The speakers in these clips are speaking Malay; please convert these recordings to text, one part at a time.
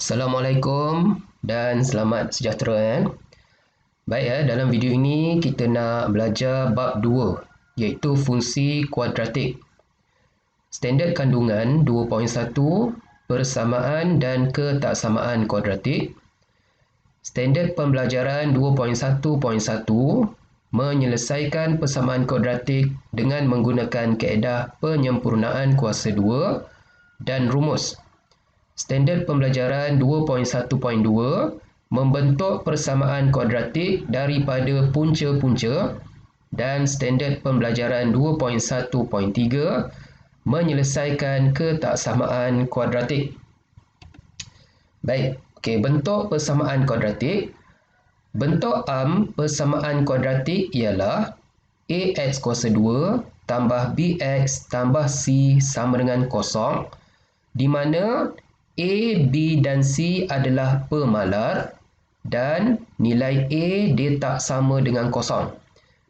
Assalamualaikum dan selamat sejahtera. Baik, dalam video ini kita nak belajar bab 2 iaitu fungsi kuadratik. Standard kandungan 2.1 persamaan dan ketaksamaan kuadratik. Standard pembelajaran 2.1.1 menyelesaikan persamaan kuadratik dengan menggunakan kaedah penyempurnaan kuasa 2 dan rumus. Standard pembelajaran 2.1.2 membentuk persamaan kuadratik daripada punca-punca dan standard pembelajaran 2.1.3 menyelesaikan ketaksamaan kuadratik. Baik, bentuk persamaan kuadratik. Bentuk persamaan kuadratik ialah ax kuasa 2 tambah bx tambah c sama dengan kosong, di mana A, B dan C adalah pemalar dan nilai A dia tak sama dengan kosong.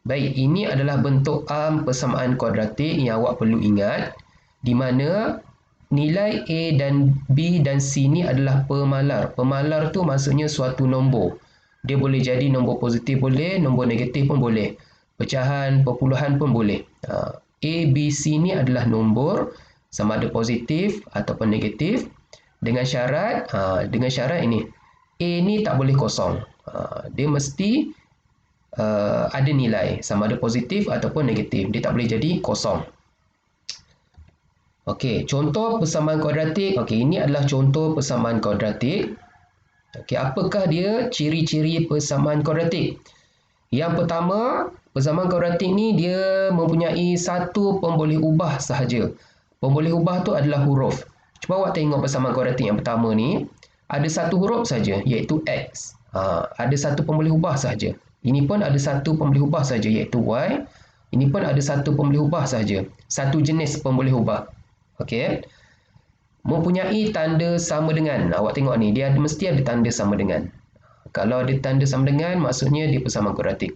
Baik, ini adalah bentuk persamaan kuadratik yang awak perlu ingat, di mana nilai A dan B dan C ni adalah pemalar. Pemalar tu maksudnya suatu nombor. Dia boleh jadi nombor positif boleh, nombor negatif pun boleh. Pecahan, perpuluhan pun boleh. A, B, C ni adalah nombor sama ada positif ataupun negatif. Dengan syarat ini A ni tak boleh kosong. Dia mesti ada nilai sama ada positif ataupun negatif. Dia tak boleh jadi kosong. Okey, contoh persamaan kuadratik. Okey, ini adalah contoh persamaan kuadratik. Okey, apakah dia ciri-ciri persamaan kuadratik? Yang pertama, persamaan kuadratik ni dia mempunyai satu pemboleh ubah sahaja. Pemboleh ubah tu adalah huruf. Cuba awak tengok persamaan kuadratik yang pertama ni, ada satu huruf saja iaitu x. Ada satu pemboleh ubah saja. Ini pun ada satu pemboleh ubah saja iaitu y. Ini pun ada satu pemboleh ubah saja. Satu jenis pemboleh ubah. Okey. Mempunyai tanda sama dengan. Awak tengok ni, dia mesti ada tanda sama dengan. Kalau ada tanda sama dengan, maksudnya dia persamaan kuadratik.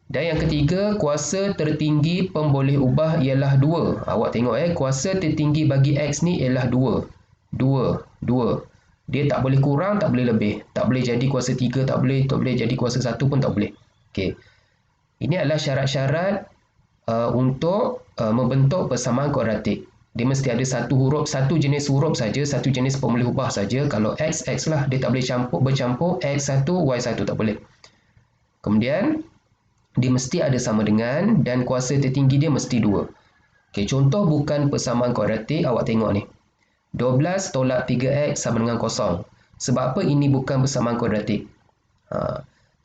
Dan yang ketiga, kuasa tertinggi pemboleh ubah ialah 2. Awak tengok kuasa tertinggi bagi x ni ialah 2. 2. Dia tak boleh kurang, tak boleh lebih. Tak boleh jadi kuasa 3, tak boleh jadi kuasa 1 pun tak boleh. Okey. Ini adalah syarat-syarat untuk membentuk persamaan kuadratik. Dia mesti ada satu jenis huruf saja, satu jenis pemboleh ubah saja. Kalau x lah, dia tak boleh bercampur x1, y1 tak boleh. Kemudian dia mesti ada sama dengan dan kuasa tertinggi dia mesti 2. Okey, contoh bukan persamaan kuadratik, awak tengok ni. 12 tolak 3x sama dengan kosong. Sebab apa ini bukan persamaan kuadratik?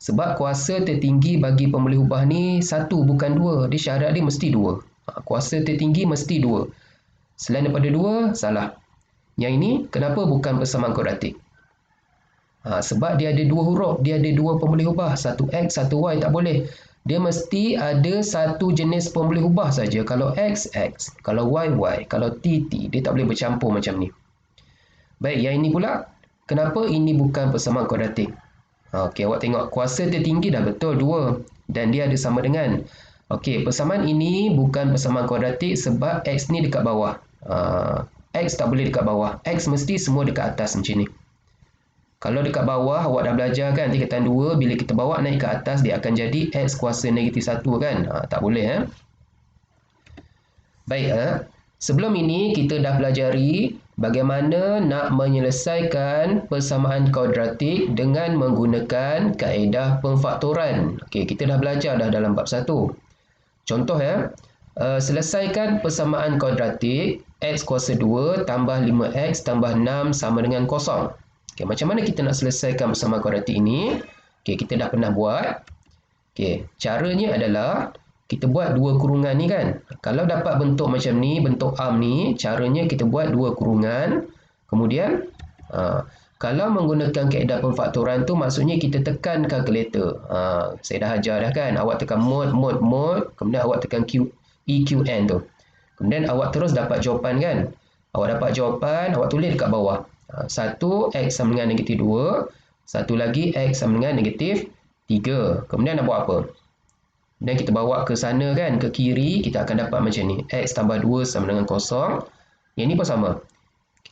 Sebab kuasa tertinggi bagi pemboleh ubah ni 1 bukan 2. Dia syarat dia mesti 2. Kuasa tertinggi mesti 2. Selain daripada 2, salah. Yang ini kenapa bukan persamaan kuadratik? Sebab dia ada 2 huruf, dia ada 2 pemboleh ubah, satu x, satu y, tak boleh. Dia mesti ada satu jenis pemboleh ubah saja. Kalau x, x. Kalau y, y. Kalau t, t. Dia tak boleh bercampur macam ni. Baik, yang ini pula. Kenapa ini bukan persamaan kuadratik? Okey, awak tengok. Kuasa tertinggi dah betul 2. Dan dia ada sama dengan. Okey, persamaan ini bukan persamaan kuadratik sebab x ni dekat bawah. X tak boleh dekat bawah. X mesti semua dekat atas macam ni. Kalau dekat bawah, awak dah belajar kan tingkatan 2, bila kita bawa naik ke atas, dia akan jadi x kuasa negatif 1 kan? Tak boleh. Baik, sebelum ini kita dah pelajari bagaimana nak menyelesaikan persamaan kuadratik dengan menggunakan kaedah pemfaktoran. Okey, kita dah belajar dah dalam bab 1. Contoh selesaikan persamaan kuadratik x kuasa 2 tambah 5x tambah 6 sama dengan kosong. Okey, macam mana kita nak selesaikan persamaan kuadratik ini? Okey, kita dah pernah buat. Okey, caranya adalah kita buat 2 kurungan ni kan. Kalau dapat bentuk macam ni, bentuk ni, caranya kita buat 2 kurungan. Kemudian, kalau menggunakan kaedah pemfaktoran tu, maksudnya kita tekan kalkulator. Saya dah ajar dah kan. Awak tekan mod. Kemudian awak tekan EQN tu. Kemudian awak terus dapat jawapan kan. Awak dapat jawapan, awak tulis dekat bawah. 1 x sama dengan negatif 2. Satu lagi x sama dengan negatif 3. Kemudian nak buat apa? Dan kita bawa ke sana kan, ke kiri, kita akan dapat macam ni. X tambah 2 sama dengan kosong. Yang ni pun sama.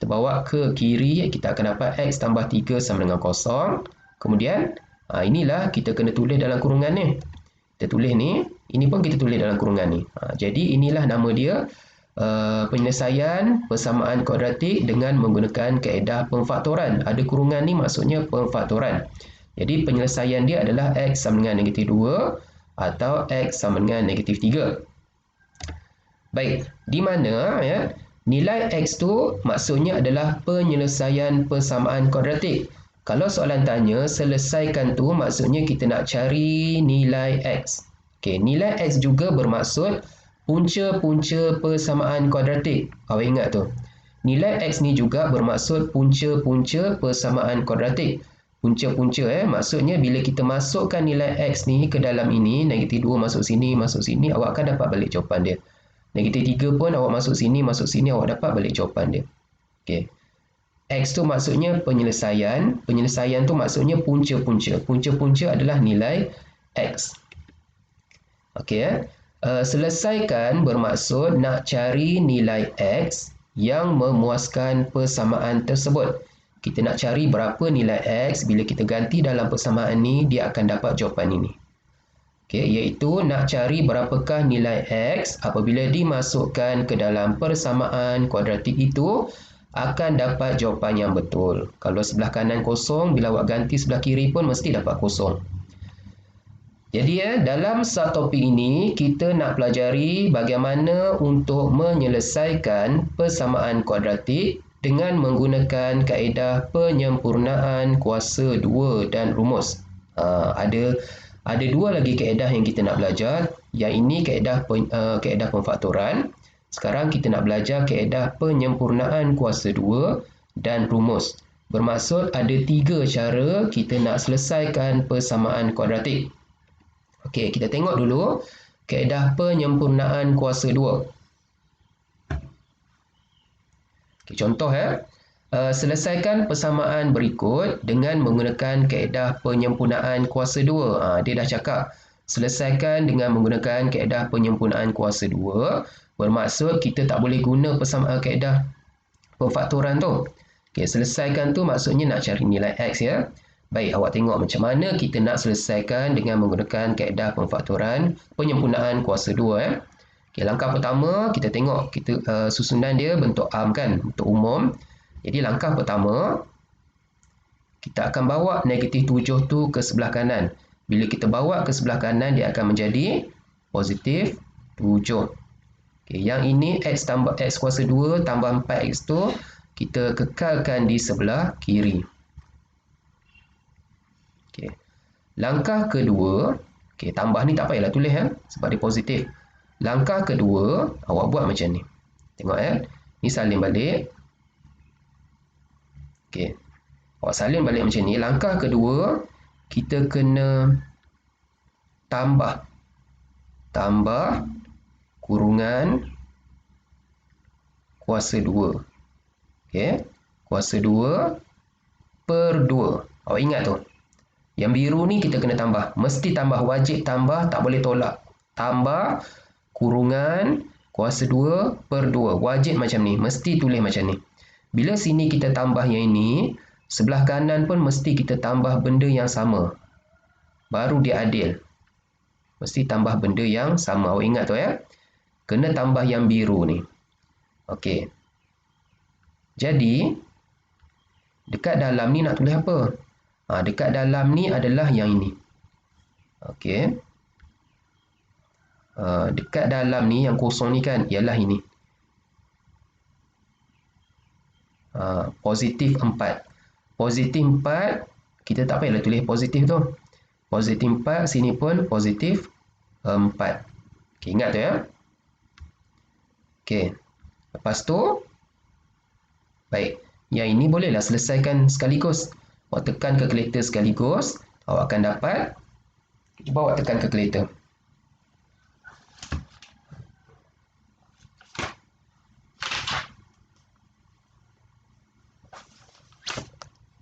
Kita bawa ke kiri, kita akan dapat X tambah 3 sama dengan 0. Kemudian, inilah kita kena tulis dalam kurungan ni. Kita tulis ni, ini pun kita tulis dalam kurungan ni. Jadi, inilah nama dia, penyelesaian persamaan kuadratik dengan menggunakan kaedah pemfaktoran. Ada kurungan ni maksudnya pemfaktoran. Jadi, penyelesaian dia adalah X sama dengan negatif 2 atau X sama dengan negatif 3. Baik, di mana ya nilai X tu maksudnya adalah penyelesaian persamaan kuadratik. Kalau soalan tanya selesaikan tu maksudnya kita nak cari nilai X. Okey, nilai X juga bermaksud punca-punca persamaan kuadratik. Awak ingat tu. Nilai X ni juga bermaksud punca-punca persamaan kuadratik. Punca-punca maksudnya bila kita masukkan nilai X ni ke dalam ini, negatif 2 masuk sini, awak akan dapat balik jawapan dia. Negatif 3 pun awak masuk sini, awak dapat balik jawapan dia. Okey. X tu maksudnya penyelesaian. Penyelesaian tu maksudnya punca-punca. Punca-punca adalah nilai X. Okey. Selesaikan bermaksud nak cari nilai X yang memuaskan persamaan tersebut. Kita nak cari berapa nilai X. Bila kita ganti dalam persamaan ni, dia akan dapat jawapan ini. Okay, iaitu nak cari berapakah nilai X apabila dimasukkan ke dalam persamaan kuadratik itu akan dapat jawapan yang betul. Kalau sebelah kanan kosong, bila awak ganti sebelah kiri pun mesti dapat kosong. Jadi dalam subtopik ini kita nak pelajari bagaimana untuk menyelesaikan persamaan kuadratik dengan menggunakan kaedah penyempurnaan kuasa 2 dan rumus. Ada dua lagi kaedah yang kita nak belajar. Yang ini kaedah pemfaktoran. Sekarang kita nak belajar kaedah penyempurnaan kuasa 2 dan rumus. Bermaksud ada 3 cara kita nak selesaikan persamaan kuadratik. Okey, kita tengok dulu kaedah penyempurnaan kuasa 2. Okey, contoh selesaikan persamaan berikut dengan menggunakan kaedah penyempurnaan kuasa 2. Dia dah cakap selesaikan dengan menggunakan kaedah penyempurnaan kuasa 2. Bermaksud kita tak boleh guna kaedah pemfaktoran tu. Okey, selesaikan tu maksudnya nak cari nilai X ya. Baik, awak tengok macam mana kita nak selesaikan dengan menggunakan kaedah pemfaktoran penyempurnaan kuasa 2 Okey, langkah pertama kita tengok susunan dia bentuk arm kan, bentuk umum. Jadi langkah pertama kita akan bawa negatif 7 tu ke sebelah kanan. Bila kita bawa ke sebelah kanan dia akan menjadi positif 7. Okey, yang ini X tambah X kuasa 2 tambah 4X tu kita kekalkan di sebelah kiri. Okey. Langkah kedua, okey, tambah ni tak payahlah tulis sebab dia positif. Langkah kedua awak buat macam ni. Tengok ni salin balik. Okey. Awak salin balik macam ni. Langkah kedua kita kena tambah kurungan kuasa 2. Okey. Kuasa 2 per 2. Awak ingat tu. Yang biru ni kita kena tambah. Mesti tambah, wajib tambah, tak boleh tolak. Tambah kurungan kuasa 2 per 2. Wajib macam ni. Mesti tulis macam ni. Bila sini kita tambah yang ini, sebelah kanan pun mesti kita tambah benda yang sama. Baru dia adil. Mesti tambah benda yang sama. Awak ingat tu Kena tambah yang biru ni. Okey. Jadi, dekat dalam ni nak tulis apa? Dekat dalam ni adalah yang ini. Okey. Dekat dalam ni yang kosong ni kan ialah ini. Positif 4. Positif 4 kita tak payahlah tulis positif tu. Positif 4 sini pun positif 4. Okey, ingat tu Okey. Lepas tu baik, yang ini bolehlah selesaikan sekaligus. Awak tekan kalkulator sekaligus, awak akan dapat. Cuba awak tekan kalkulator.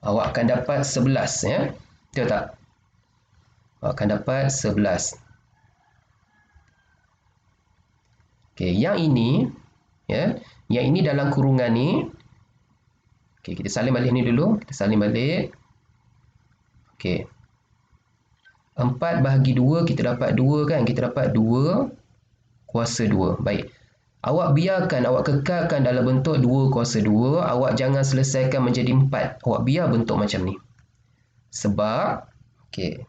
Awak akan dapat 11 Betul tak? Awak akan dapat 11. Okey, yang ini yang ini dalam kurungan ni Okey, kita salin balik ni dulu. Kita salin balik. Okey. 4 bahagi 2, kita dapat 2 kan? Kita dapat 2 kuasa 2. Baik. Awak biarkan, awak kekalkan dalam bentuk 2 kuasa 2. Awak jangan selesaikan menjadi 4. Awak biar bentuk macam ni. Sebab, okey.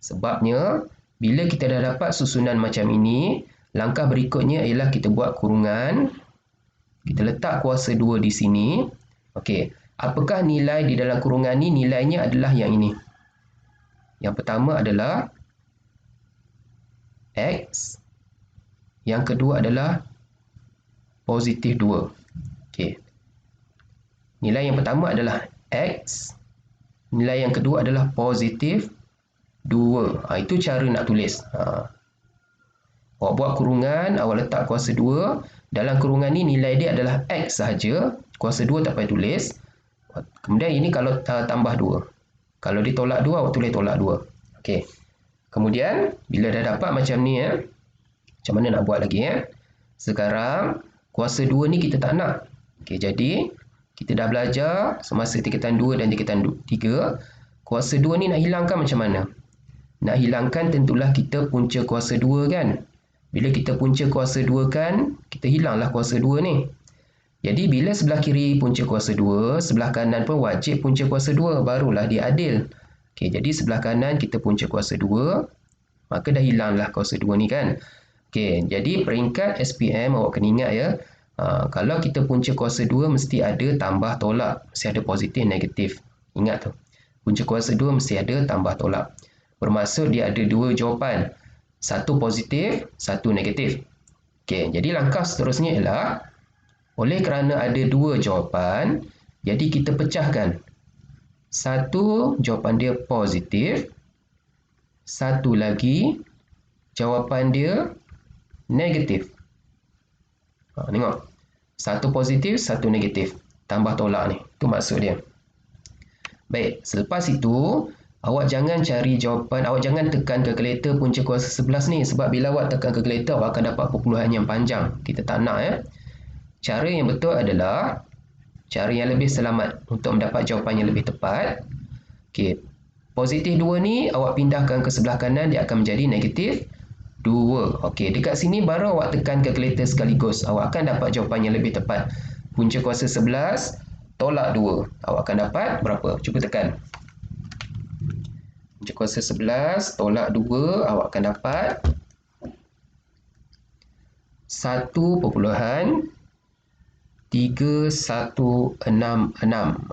Sebabnya, bila kita dah dapat susunan macam ini, langkah berikutnya ialah kita buat kurungan. Kita letak kuasa 2 di sini. Okey. Apakah nilai di dalam kurungan ni? Nilainya adalah yang ini. Yang pertama adalah X. Yang kedua adalah positif 2. Okey. Nilai yang pertama adalah X. Nilai yang kedua adalah positif 2. Itu cara nak tulis. Awak buat kurungan, awak letak kuasa 2. Dalam kurungan ni nilai dia adalah X sahaja. Kuasa 2 tak payah tulis. Kemudian ini kalau tambah 2. Kalau ditolak 2, awak tulis tolak 2. Okey. Kemudian, bila dah dapat macam ni, macam mana nak buat lagi? Sekarang, kuasa 2 ni kita tak nak. Okey, jadi, kita dah belajar semasa tingkatan 2 dan tingkatan 3. Kuasa 2 ni nak hilangkan macam mana? Nak hilangkan tentulah kita punca kuasa 2 kan? Bila kita punca kuasa 2 kan, kita hilanglah kuasa 2 ni. Jadi, bila sebelah kiri punca kuasa 2, sebelah kanan pun wajib punca kuasa 2. Barulah dia adil. Okey, jadi sebelah kanan kita punca kuasa 2. Maka dah hilanglah kuasa 2 ni kan? Okey, jadi peringkat SPM awak kena ingat ya. Kalau kita punca kuasa 2, mesti ada tambah tolak. Mesti ada positif, negatif. Ingat tu. Punca kuasa 2 mesti ada tambah tolak. Bermaksud dia ada 2 jawapan. Satu positif, satu negatif. Okey, jadi langkah seterusnya ialah oleh kerana ada 2 jawapan, jadi kita pecahkan. Satu jawapan dia positif, satu lagi jawapan dia negatif. Tengok. Satu positif, satu negatif. Tambah tolak ni. Itu maksud dia. Baik, selepas itu awak jangan cari jawapan, awak jangan tekan kalkulator punca kuasa 11 ni. Sebab bila awak tekan kalkulator, awak akan dapat perpuluhan yang panjang. Kita tak nak Cara yang betul adalah cara yang lebih selamat untuk mendapat jawapan yang lebih tepat. Okey. Positif 2 ni awak pindahkan ke sebelah kanan, dia akan menjadi negatif 2. Okey, dekat sini baru awak tekan kalkulator sekaligus. Awak akan dapat jawapan yang lebih tepat. Punca kuasa 11 tolak 2. Awak akan dapat berapa? Cuba tekan. Punca kuasa 11 tolak 2, awak akan dapat 1.3166.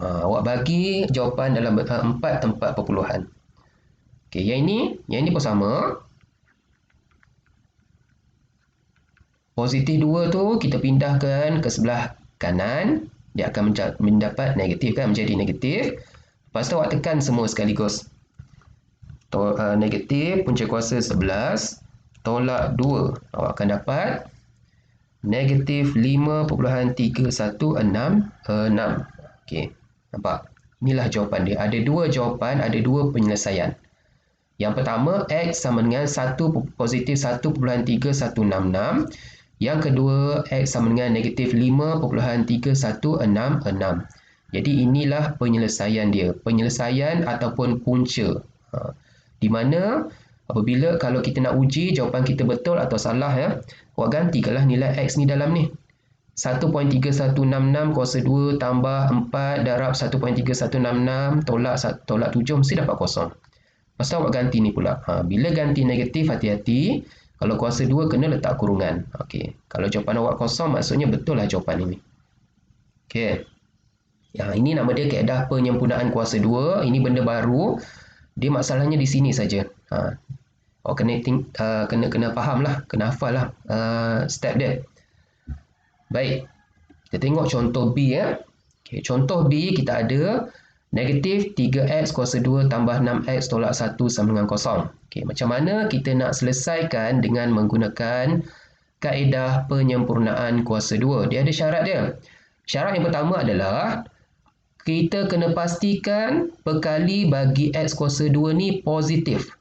Awak bagi jawapan dalam 4 tempat perpuluhan. Okey, yang ini pun sama. Positif 2 tu kita pindahkan ke sebelah kanan, dia akan mendapat negatif kan, menjadi negatif. Lepas tu awak tekan semua sekaligus. Negatif punca kuasa 11 tolak 2, awak akan dapat negatif 5.3166. Okey, nampak? Inilah jawapan dia. Ada 2 jawapan, ada 2 penyelesaian. Yang pertama, X sama dengan 1 positif 1.3166. Yang kedua, X sama dengan negatif 5.3166. Jadi inilah penyelesaian dia. Penyelesaian ataupun punca. Di mana apabila kalau kita nak uji jawapan kita betul atau salah awak gantikanlah nilai X ni dalam ni. 1.3166 kuasa 2 tambah 4 darab 1.3166 tolak 7 mesti dapat kosong. Lepas tu awak ganti ni pula. Bila ganti negatif, hati-hati. Kalau kuasa 2 kena letak kurungan. Okey. Kalau jawapan awak kosong, maksudnya betul lah jawapan ini. Okey. Ini nama dia kaedah penyempurnaan kuasa 2. Ini benda baru. Dia masalahnya di sini saja. Awak kena faham lah, kena hafal lah step dia. Baik. Kita tengok contoh B Okay, contoh B kita ada negatif 3x kuasa 2 tambah 6x tolak 1 sama dengan kosong. Okay, macam mana kita nak selesaikan dengan menggunakan kaedah penyempurnaan kuasa 2? Dia ada syarat dia. Syarat yang pertama adalah kita kena pastikan perkali bagi x kuasa 2 ni positif.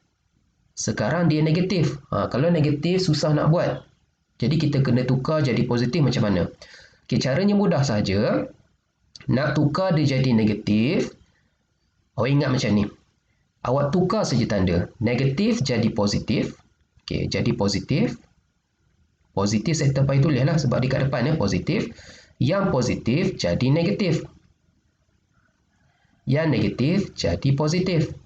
Sekarang dia negatif. Kalau negatif susah nak buat. Jadi kita kena tukar jadi positif macam mana? Okay, caranya mudah saja. Nak tukar dia jadi negatif, awak ingat macam ni. Awak tukar saja tanda. Negatif jadi positif. Okey, jadi positif. Positif saya terpakai tulis lah sebab di kat depan ya, positif. Yang positif jadi negatif. Yang negatif jadi positif.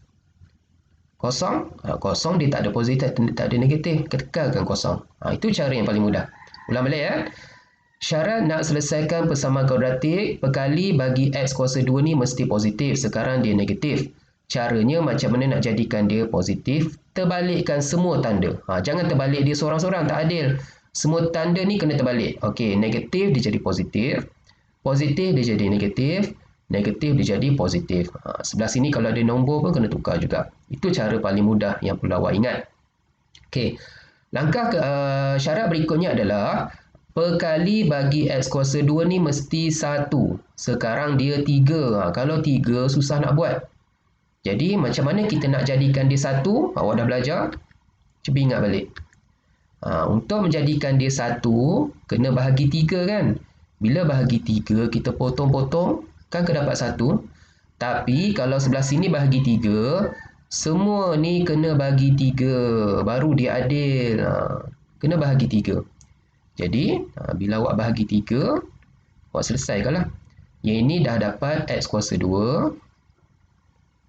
Kosong, kosong dia tak ada positif, tak ada negatif. Kekalkan kosong. Itu cara yang paling mudah. Ulang balik ya. Syarat nak selesaikan persamaan kuadratik, perkali bagi X kuasa 2 ni mesti positif. Sekarang dia negatif. Caranya macam mana nak jadikan dia positif? Terbalikkan semua tanda. Jangan terbalik dia seorang-seorang, tak adil. Semua tanda ni kena terbalik. Okey, negatif dia jadi positif. Positif dia jadi negatif. Negatif dia jadi positif. Sebelah sini kalau ada nombor pun kena tukar juga. Itu cara paling mudah yang perlu awak ingat. Okey. Langkah syarat berikutnya adalah perkali bagi X kuasa 2 ni mesti 1. Sekarang dia 3. Kalau 3 susah nak buat. Jadi macam mana kita nak jadikan dia 1? Awak dah belajar. Cuba ingat balik. Untuk menjadikan dia 1, kena bahagi 3 kan? Bila bahagi 3, kita potong-potong, kan kedapat 1. Tapi kalau sebelah sini bahagi 3, semua ni kena bagi 3. Baru dia adil. Kena bahagi 3. Jadi, bila awak bahagi 3, awak selesaikanlah. Yang ini dah dapat X kuasa 2.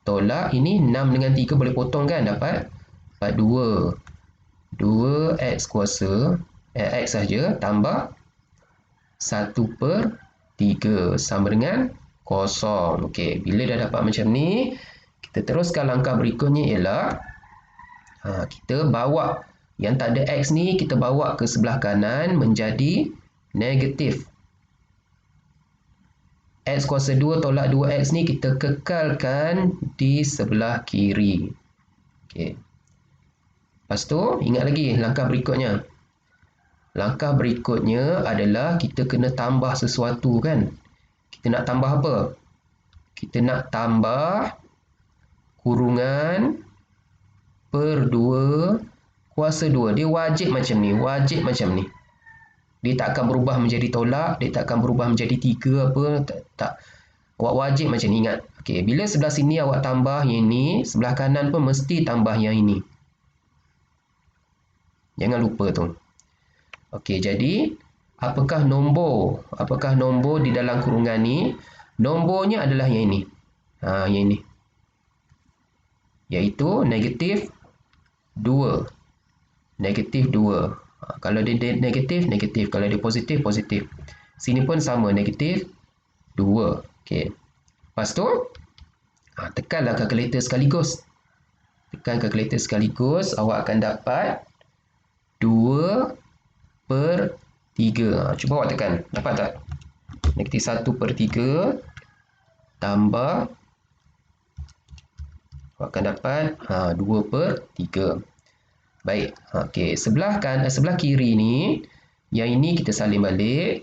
Tolak ini 6 dengan 3 boleh potong kan? Dapat 2. 2X kuasa X saja tambah 1/3 sama dengan kosong. Okey, bila dah dapat macam ni, kita teruskan langkah berikutnya ialah kita bawa yang tak ada X ni, kita bawa ke sebelah kanan menjadi negatif. X kuasa 2 tolak 2X ni kita kekalkan di sebelah kiri. Okey. Lepas tu, ingat lagi langkah berikutnya. Langkah berikutnya adalah kita kena tambah sesuatu kan. Kita nak tambah apa? Kita nak tambah kurungan per 2 kuasa 2. Dia wajib macam ni. Wajib macam ni. Dia tak akan berubah menjadi tolak. Dia tak akan berubah menjadi 3 apa. Tak. Awak wajib macam ni, ingat. Okey, bila sebelah sini awak tambah yang ini, sebelah kanan pun mesti tambah yang ini. Jangan lupa tu. Okey, jadi apakah nombor? Apakah nombor di dalam kurungan ni? Nombornya adalah yang ini. Yang ini. Iaitu negatif 2. Negatif 2. Kalau dia negatif, negatif. Kalau dia positif, positif. Sini pun sama, negatif 2. Okey. Lepas tu, tekanlah kalkulator sekaligus. Tekan kalkulator sekaligus, awak akan dapat 2/3. Cuba awak tekan. Dapat tak? Negatif 1/3 tambah, awak akan dapat 2/3. Baik. Okey. Sebelah kiri ni, yang ini kita salin balik.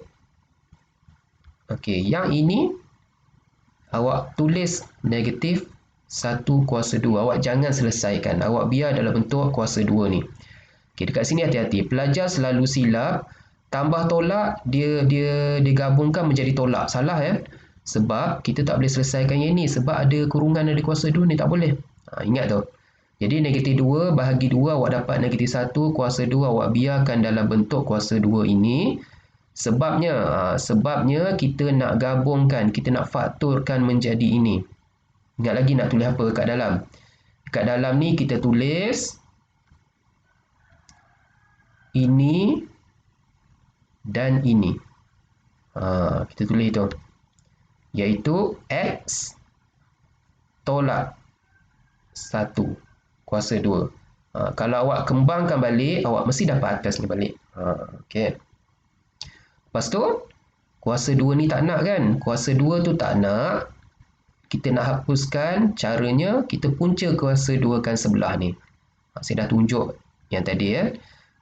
Okey. Yang ini, awak tulis negatif 1 kuasa 2. Awak jangan selesaikan. Awak biar dalam bentuk kuasa 2 ni. Okey, dekat sini hati-hati. Pelajar selalu silap. Tambah tolak, dia digabungkan menjadi tolak. Salah ya. Sebab kita tak boleh selesaikan yang ni. Sebab ada kurungan dari kuasa 2 ni. Tak boleh. Ingat tu. Jadi negatif 2 bahagi 2 awak dapat negatif 1 kuasa 2. Awak biarkan dalam bentuk kuasa 2 ini. Sebabnya kita nak gabungkan. Kita nak fakturkan menjadi ini. Ingat lagi nak tulis apa kat dalam. Kat dalam ni kita tulis ini dan ini. Kita tulis itu. Iaitu X tolak 1 kuasa 2. Kalau awak kembangkan balik, awak mesti dapat atas ni balik. Okey. Lepas tu, kuasa 2 ni tak nak kan? Kuasa 2 tu tak nak. Kita nak hapuskan. Caranya, kita punca kuasa 2 kan sebelah ni. Saya dah tunjuk yang tadi ya.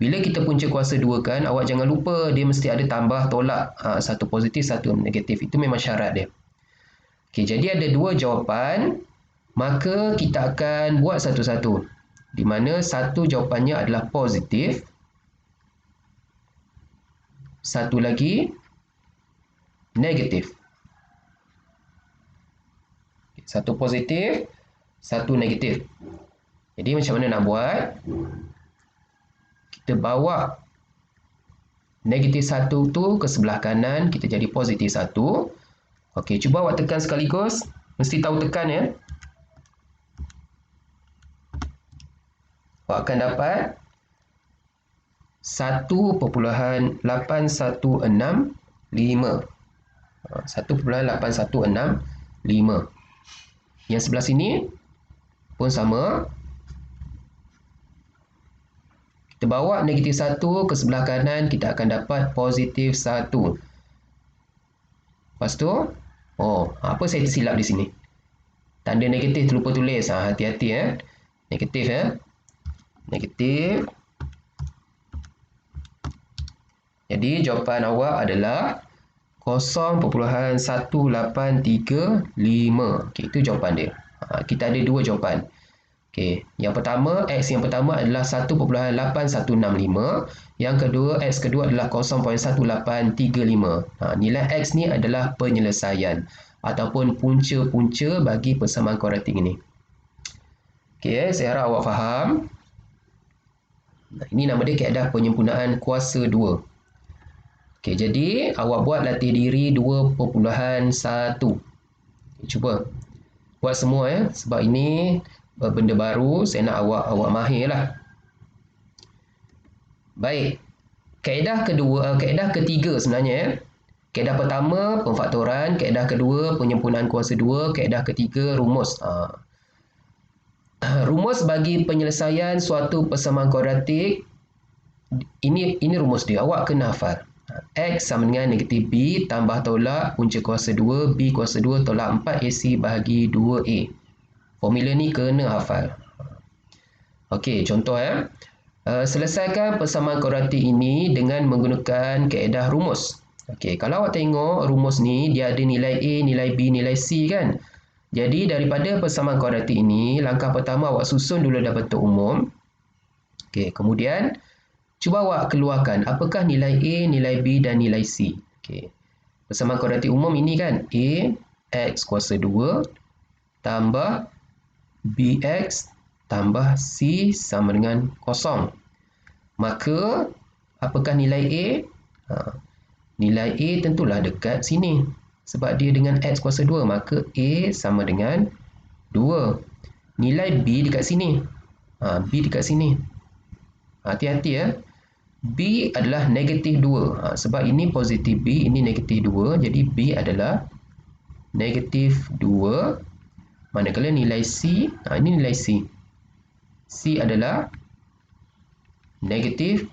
Bila kita punca kuasa 2 kan, awak jangan lupa dia mesti ada tambah tolak. Satu positif, satu negatif. Itu memang syarat dia. Okey, jadi ada 2 jawapan. Maka kita akan buat satu-satu. Di mana satu jawapannya adalah positif. Satu lagi negatif. Satu positif, satu negatif. Jadi macam mana nak buat? Kita bawa negatif 1 tu ke sebelah kanan, kita jadi positif 1. Okey, cuba awak tekan sekaligus. Mesti tahu tekan ya. Awak akan dapat 1.8165. 1.8165. Yang sebelah sini pun sama. Kita bawa negatif 1 ke sebelah kanan, kita akan dapat positif 1. Lepas tu, apa saya tersilap di sini? Tanda negatif terlupa tulis. Hati-hati ya. Negatif ya. Negatif. Jadi jawapan awak adalah 0.1835. Okey, itu jawapan dia. Kita ada dua jawapan. Okey, yang pertama, X yang pertama adalah 1.8165. Yang kedua, X kedua adalah 0.1835. Nilai X ni adalah penyelesaian ataupun punca-punca bagi persamaan kuadratik ini. Okey, saya harap awak faham. Ini nama dia kaedah penyempurnaan kuasa 2. Okey, jadi awak buat latih diri 2.1. Cuba buat semua ya, sebab ini benda baru, saya nak awak mahir lah. Baik, kaedah ketiga sebenarnya ya. Kaedah pertama pemfaktoran, kaedah kedua penyempurnaan kuasa 2, kaedah ketiga rumus. Rumus bagi penyelesaian suatu persamaan kuadratik, ini rumus dia, awak kena hafal. X sama dengan negatif B tambah tolak punca kuasa 2, B kuasa 2 tolak 4 AC bahagi 2A. Formula ni kena hafal. Okey, contoh ya. Selesaikan persamaan kuadratik ini dengan menggunakan kaedah rumus. Okey, kalau awak tengok rumus ni, dia ada nilai A, nilai B, nilai C kan. Jadi daripada persamaan kuadratik ini, langkah pertama awak susun dulu dalam bentuk umum. Okey, kemudian cuba awak keluarkan apakah nilai A, nilai B dan nilai C. Okey. Persamaan kuadratik umum ini kan A X kuasa 2 tambah BX tambah C sama dengan 0. Maka apakah nilai A? Nilai A tentulah dekat sini. Sebab dia dengan X kuasa 2, maka A sama dengan 2. Nilai B dekat sini. B dekat sini. Hati-hati ya. B adalah negatif 2. Sebab ini positif B, ini negatif 2. Jadi B adalah negatif 2. Manakala nilai C, ini nilai C. C adalah negatif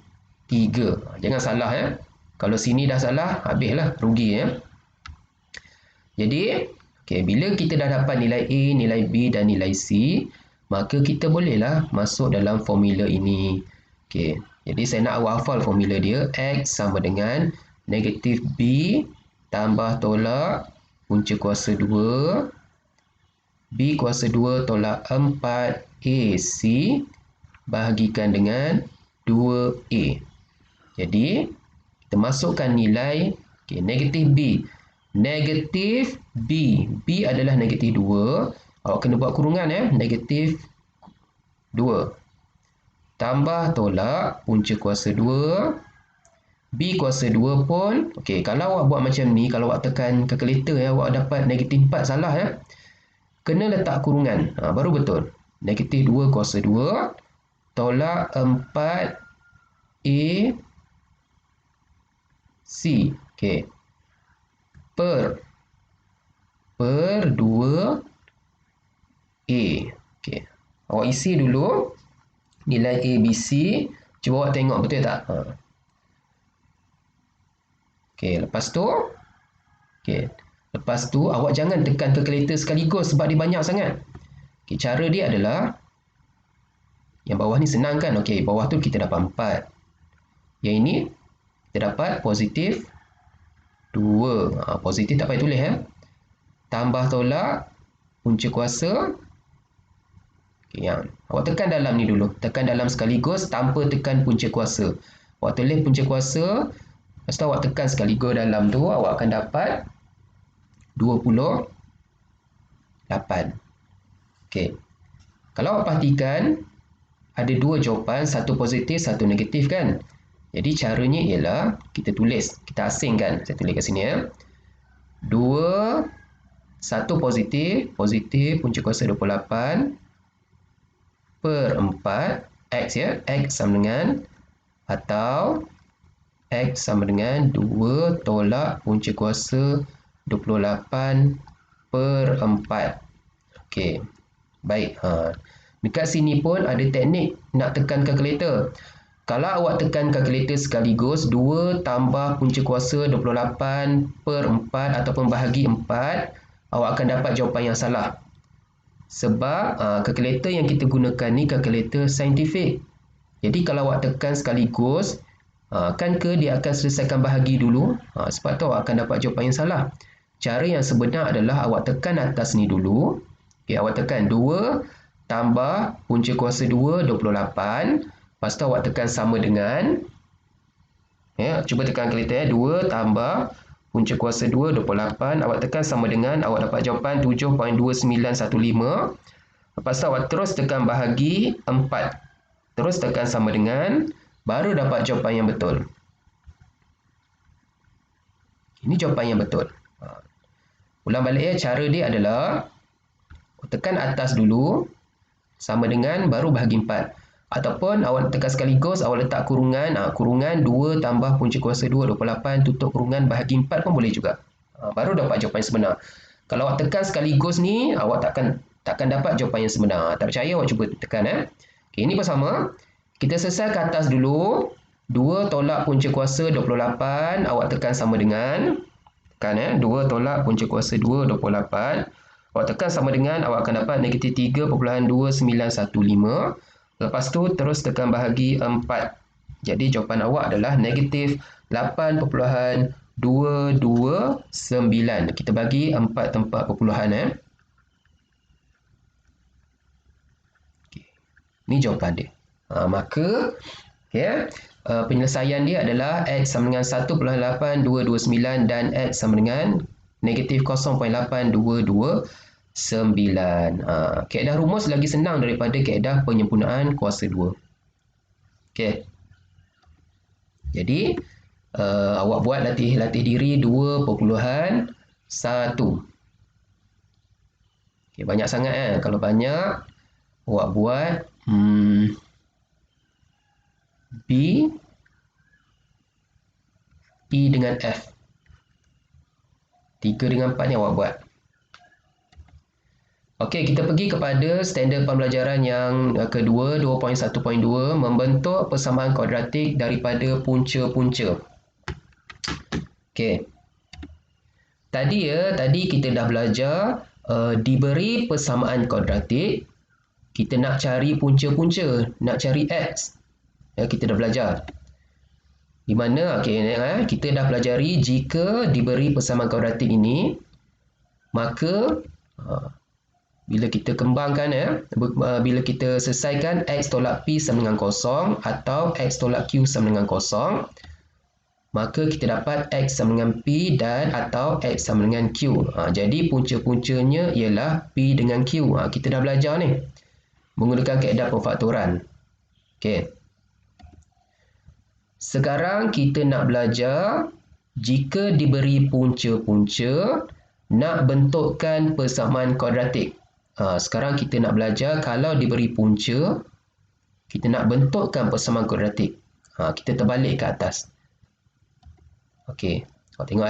3. Jangan salah ya. Kalau sini dah salah, habislah, rugi ya. Jadi, bila kita dah dapat nilai A, nilai B dan nilai C, maka kita bolehlah masuk dalam formula ini. Jadi saya nak awak hafal formula dia. X sama dengan negatif B tambah tolak punca kuasa 2 B kuasa 2 tolak 4AC bahagikan dengan 2A. Jadi, kita masukkan nilai negatif B. Negatif B. B adalah negatif 2. Awak kena buat kurungan ya. Negatif 2. Tambah tolak punca kuasa 2. B kuasa 2 pun. Kalau awak buat macam ni, kalau awak tekan kalkulator ya, awak dapat negatif 4 salah ya. Kena letak kurungan. Baru betul. Negatif 2 kuasa 2 tolak 4AC per 2A. Awak isi dulu nilai A, B, C. Cuba awak tengok betul tak? Lepas tu lepas tu awak jangan tekan kalkulator sekaligus sebab dia banyak sangat. Cara dia adalah yang bawah ni senang kan? Bawah tu kita dapat 4. Yang ini kita dapat positif 2. Positif tak payah tulis ya. Tambah tolak punca kuasa. Awak tekan dalam ni dulu. Tekan dalam sekaligus tanpa tekan punca kuasa. Awak tulis punca kuasa. Lepas tu awak tekan sekaligus dalam tu. Awak akan dapat 28. 8. Okey. Kalau awak perhatikan, ada dua jawapan, satu positif, satu negatif kan? Jadi caranya ialah kita tulis, kita asingkan. Saya tulis kat sini ya. 2, 1 positif, punca kuasa 28 per 4 X ya, X sama dengan, atau X sama dengan 2 tolak punca kuasa 28 per 4. Okey, baik. Dekat sini pun ada teknik nak tekan kalkulator. Kalau awak tekan kalkulator sekaligus, 2 tambah punca kuasa 28 per 4 ataupun bahagi 4, awak akan dapat jawapan yang salah. Sebab kalkulator yang kita gunakan ni kalkulator saintifik. Jadi kalau awak tekan sekaligus, kan ke dia akan selesaikan bahagi dulu. Sebab tu awak akan dapat jawapan yang salah. Cara yang sebenar adalah awak tekan atas ni dulu. Okay, awak tekan 2 tambah punca kuasa 2, 28. Lepas tu awak tekan sama dengan, ya, cuba tekan kalkulator ya, 2 tambah punca kuasa 2, 28. Awak tekan sama dengan, awak dapat jawapan 7.2915. Lepas tu awak terus tekan bahagi 4. Terus tekan sama dengan, baru dapat jawapan yang betul. Ini jawapan yang betul. Ulang balik ya, cara dia adalah tekan atas dulu, sama dengan, baru bahagi 4. Ataupun awak tekan sekaligus, awak letak kurungan, kurungan 2 tambah punca kuasa 2, 28, tutup kurungan bahagi 4 pun boleh juga. Baru dapat jawapan yang sebenar. Kalau awak tekan sekaligus ni, awak takkan dapat jawapan yang sebenar. Tak percaya, awak cuba tekan. Okay, ini pun sama. Kita selesai ke atas dulu. 2 tolak punca kuasa 28, awak tekan sama dengan, tekan 2 tolak punca kuasa 2, 28. Awak tekan sama dengan, awak akan dapat negatif 3.2915. Lepas tu terus tekan bahagi 4. Jadi jawapan awak adalah negatif 8.229. Kita bagi 4 tempat perpuluhan. Okay. Ini jawapan dia. Maka penyelesaian dia adalah X sama dengan 1.8229 dan X sama dengan negatif 0.8229. Kaedah rumus lagi senang daripada kaedah penyempurnaan kuasa 2. Okey. Jadi awak buat latih diri 2.1. Okey, banyak sangat Kalau banyak awak buat B E dengan F. 3 dengan 4 ni awak buat. Okey, kita pergi kepada standard pembelajaran yang kedua, 2.1.2, membentuk persamaan kuadratik daripada punca-punca. Okey. Tadi kita dah belajar diberi persamaan kuadratik, kita nak cari punca-punca, nak cari X. Kita dah belajar. Di mana kita dah pelajari jika diberi persamaan kuadratik ini, maka bila kita kembangkan bila kita selesaikan X tolak P sama dengan 0 atau X tolak Q sama dengan 0, maka kita dapat X sama dengan P dan atau X sama dengan Q. Jadi punca-puncanya ialah P dengan Q. Kita dah belajar ni menggunakan kaedah perfaktoran. Okey. Sekarang kita nak belajar jika diberi punca-punca nak bentukkan persamaan kuadratik. Sekarang kita nak belajar kalau diberi punca, kita nak bentukkan persamaan kuadratik. Kita terbalik ke atas. Okey, awak tengok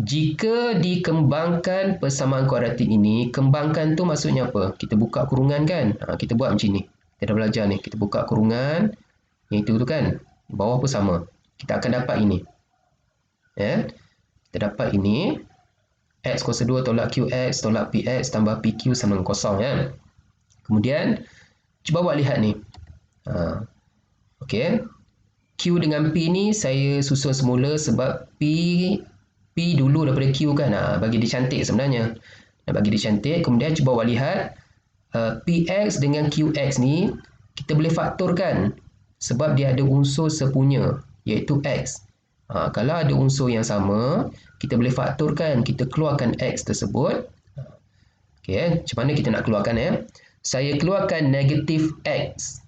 Jika dikembangkan persamaan kuadratik ini, kembangkan tu maksudnya apa? Kita buka kurungan kan? Kita buat macam ni. Kita dah belajar ni. Kita buka kurungan. Yang itu tu kan? Bawah pun sama. Kita akan dapat ini. Kita dapat ini. X kuasa 2 tolak QX tolak PX tambah PQ sama dengan 0. Kemudian, cuba awak lihat ni. Okey. Q dengan P ni saya susun semula sebab P dulu daripada Q kan. Bagi dia cantik sebenarnya. Bagi dia cantik. Kemudian cuba awak lihat. PX dengan QX ni kita boleh faktorkan. Sebab dia ada unsur sepunya. Iaitu X. Kalau ada unsur yang sama, kita boleh faktorkan, kita keluarkan X tersebut. Okey, macam mana kita nak keluarkan ya? Saya keluarkan negatif X.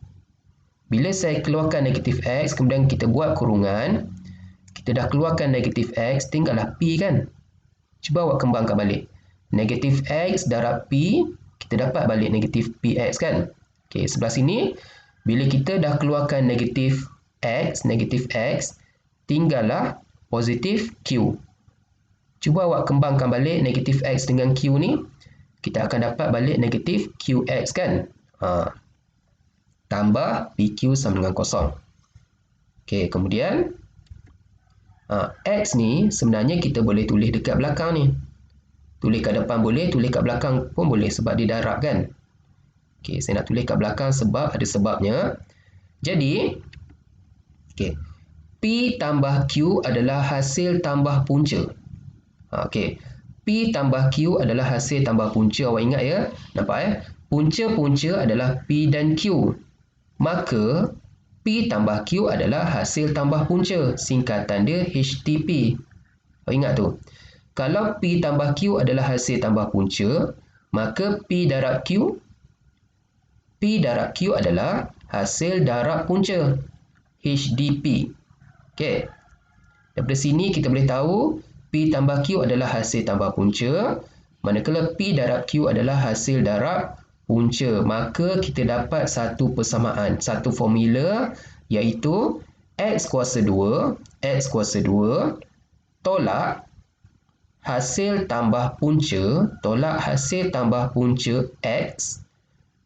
Bila saya keluarkan negatif X, kemudian kita buat kurungan, kita dah keluarkan negatif X, tinggallah P kan? Cuba awak kembangkan balik. Negatif X darab P, kita dapat balik negatif PX kan? Okey, sebelah sini, bila kita dah keluarkan negatif X, tinggallah positif Q. Cuba awak kembangkan balik negatif X dengan Q ni, kita akan dapat balik negatif QX kan? Tambah PQ sama dengan kosong. Okey, kemudian X ni sebenarnya kita boleh tulis dekat belakang ni. Tulis kat depan boleh, tulis kat belakang pun boleh sebab dia darab kan. Okey, saya nak tulis kat belakang sebab ada sebabnya. Jadi, okey, P tambah Q adalah hasil tambah punca. Okey, P tambah Q adalah hasil tambah punca. Awak ingat ya? Nampak punca-punca adalah P dan Q. Maka P tambah Q adalah hasil tambah punca. Singkatan dia HTP. Awak ingat tu? Kalau P tambah Q adalah hasil tambah punca, maka P darab Q adalah hasil darab punca. HDP. Okey. Daripada sini kita boleh tahu P tambah Q adalah hasil tambah punca. Manakala P darab Q adalah hasil darab punca, maka kita dapat satu persamaan, satu formula, iaitu X kuasa 2 tolak hasil tambah punca X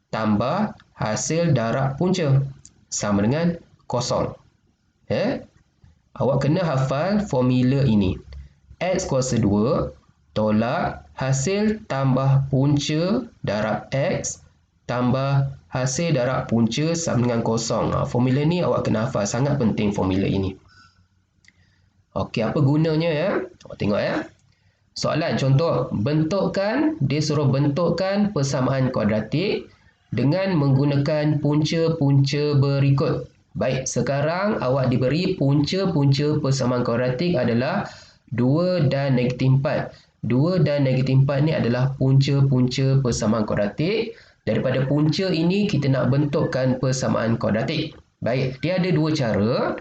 tambah hasil darab punca sama dengan kosong. Awak kena hafal formula ini. X kuasa 2 tolak hasil tambah punca darab X tambah hasil darab punca sama dengan kosong. Formula ni awak kena hafal. Sangat penting formula ini. Okey, apa gunanya ya? Awak tengok ya. Soalan contoh. Dia suruh bentukkan persamaan kuadratik dengan menggunakan punca-punca berikut. Baik, sekarang awak diberi punca-punca persamaan kuadratik adalah 2 dan negatif 4. 2 dan negatif 4 ni adalah punca-punca persamaan kuadratik. Daripada punca ini kita nak bentukkan persamaan kuadratik. Baik, dia ada dua cara.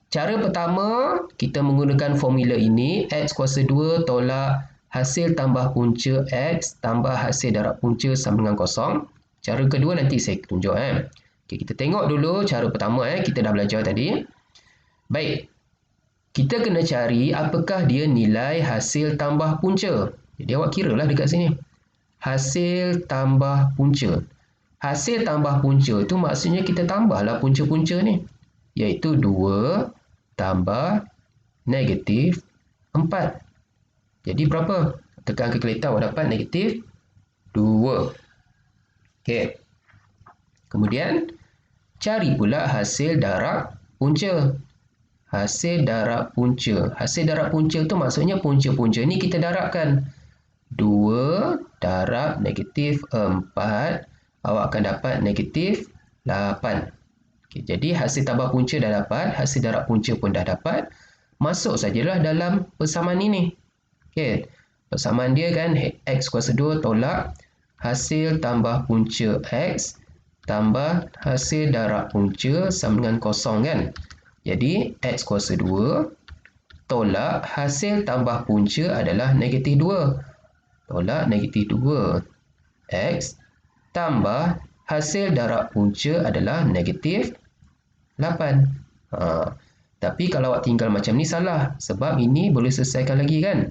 Cara pertama, kita menggunakan formula ini. X kuasa 2 tolak hasil tambah punca X tambah hasil darab punca sama dengan kosong. Cara kedua nanti saya tunjuk. Okay, kita tengok dulu cara pertama. Kita dah belajar tadi. Baik. Kita kena cari apakah dia nilai hasil tambah punca. Jadi awak kira lah dekat sini. Hasil tambah punca. Hasil tambah punca tu maksudnya kita tambahlah punca-punca ni. Iaitu 2 tambah negatif 4. Jadi berapa? Tekan kalkulator awak dapat negatif 2. Okey. Kemudian cari pula hasil darab punca. Hasil darab punca. Hasil darab punca tu maksudnya punca-punca ni kita darabkan. 2 darab negatif 4. Awak akan dapat negatif 8. Okay, jadi hasil tambah punca dah dapat. Hasil darab punca pun dah dapat. Masuk sajalah dalam persamaan ini. Okay. Persamaan dia kan X kuasa 2 tolak hasil tambah punca X tambah hasil darab punca sama dengan kosong kan. Jadi, X kuasa 2 tolak hasil tambah punca adalah negatif 2. Tolak negatif 2. X tambah hasil darab punca adalah negatif 8. Tapi kalau awak tinggal macam ni salah. Sebab ini boleh selesaikan lagi kan.